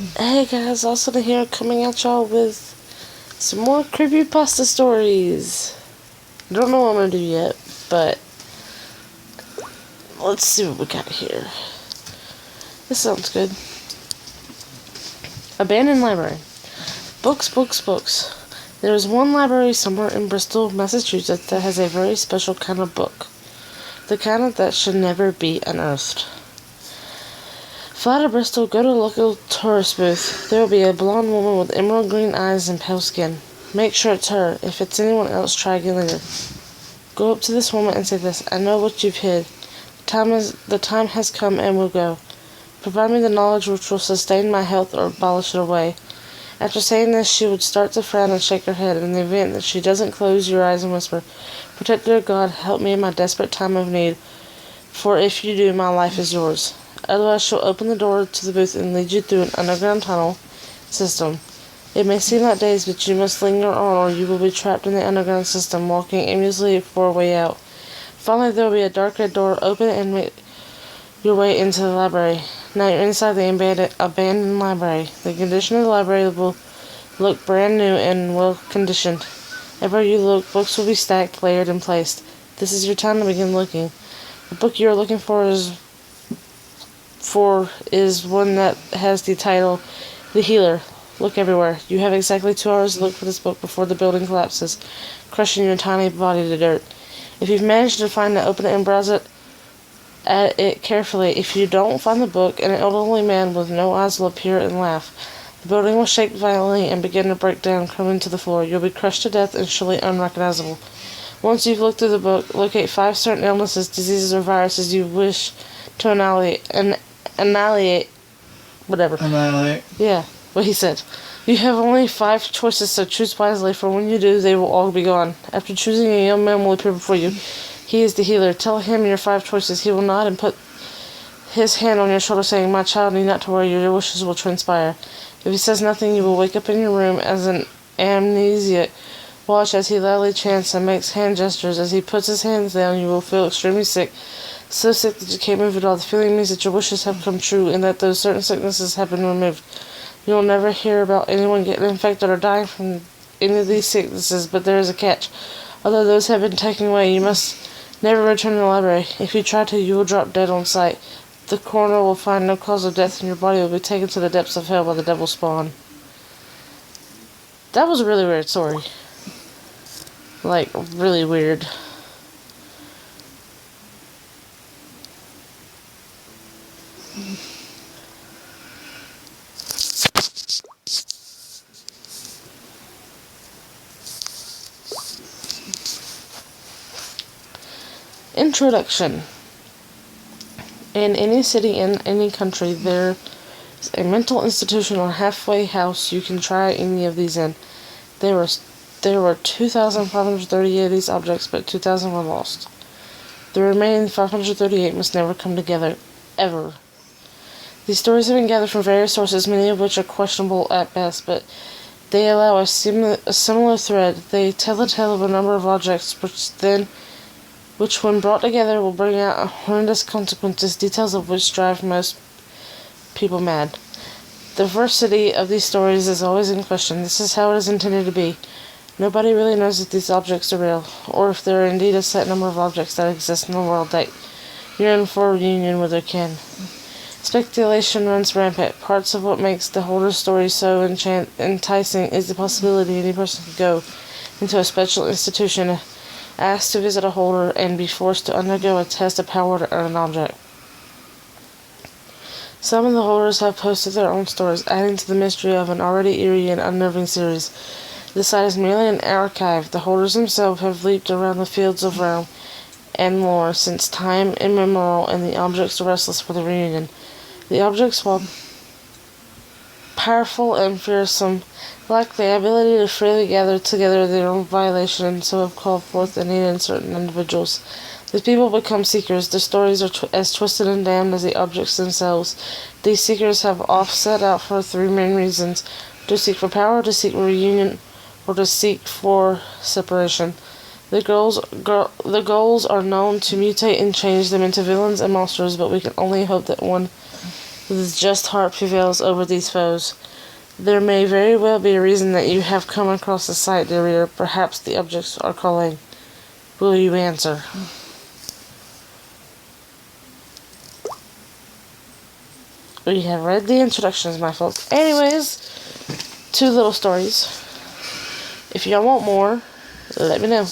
Hey guys, Austin here coming at y'all with some more Creepypasta Stories. Don't know what I'm gonna do yet, but let's see what we got here. This sounds good. Abandoned library. Books, books, books. There is one library somewhere in Bristol, Massachusetts that has a very special kind of book. The kind that should never be unearthed. Fly to Bristol, go to a local tourist booth. There will be a blonde woman with emerald green eyes and pale skin. Make sure it's her. If it's anyone else, try again later. Go up to this woman and say this: I know what you've hid. The time has come and will go. Provide me the knowledge which will sustain my health or abolish it away. After saying this, she would start to frown and shake her head. In the event that she doesn't, close your eyes and whisper, Protector God, help me in my desperate time of need, for if you do, my life is yours. Otherwise, she'll open the door to the booth and lead you through an underground tunnel system. It may seem like days, but you must linger on, or you will be trapped in the underground system, walking aimlessly for a way out. Finally, there will be a dark red door. Open it and make your way into the library. Now you're inside the abandoned library. The condition of the library will look brand new and well conditioned. Everywhere you look, books will be stacked, layered, and placed. This is your time to begin looking. The book you are looking for is one that has the title, The Healer. Look everywhere. You have exactly 2 hours to look for this book before the building collapses, crushing your tiny body to dirt. If you've managed to find it, open it and browse at it carefully. If you don't find the book, an elderly man with no eyes will appear and laugh. The building will shake violently and begin to break down, crumbling to the floor. You'll be crushed to death and surely unrecognizable. Once you've looked through the book, locate 5 certain illnesses, diseases, or viruses you wish to annihilate. Whatever. Annihilate. Yeah, what he said. You have only 5 choices, so choose wisely, for when you do, they will all be gone. After choosing, a young man will appear before you. He is the healer. Tell him your 5 choices. He will nod and put his hand on your shoulder, saying, My child, need not to worry, your wishes will transpire. If he says nothing, you will wake up in your room as an amnesiac. Watch as he loudly chants and makes hand gestures. As he puts his hands down, you will feel extremely sick. So sick that you can't move at all. The feeling means that your wishes have come true and that those certain sicknesses have been removed. You will never hear about anyone getting infected or dying from any of these sicknesses, but there is a catch. Although those have been taken away, you must never return to the library. If you try to, you will drop dead on sight. The coroner will find no cause of death, and your body will be taken to the depths of hell by the devil's spawn. That was a really weird story. Like, really weird. Introduction. In any city in any country, there is a mental institution or halfway house you can try any of these in. There were 2,538 of these objects, but 2,000 were lost. The remaining 538 must never come together, ever. These stories have been gathered from various sources, many of which are questionable at best, but they allow a similar thread. They tell the tale of a number of objects, which when brought together will bring out horrendous consequences, details of which drive most people mad. The veracity of these stories is always in question. This is how it is intended to be. Nobody really knows if these objects are real, or if there are indeed a set number of objects that exist in the world that yearn for a reunion with their kin. Speculation runs rampant. Parts of what makes the Holder's story so enticing is the possibility any person could go into a special institution, ask to visit a holder, and be forced to undergo a test of power to earn an object. Some of the holders have posted their own stories, adding to the mystery of an already eerie and unnerving series. The site is merely an archive. The holders themselves have leaped around the fields of realm and lore since time immemorial, and the objects are restless for the reunion. The objects, while powerful and fearsome, lack the ability to freely gather together their own violation, and so have called forth the need in certain individuals. These people become seekers. Their stories are as twisted and damned as the objects themselves. These seekers have oft set out for 3 main reasons: to seek for power, to seek reunion, or to seek for separation. The goals are known to mutate and change them into villains and monsters, but we can only hope that one With just heart prevails over these foes. There may very well be a reason that you have come across the sight, dear reader. Perhaps the objects are calling. Will you answer? We have read the introductions, my folks. Anyways, 2 little stories. If y'all want more, let me know.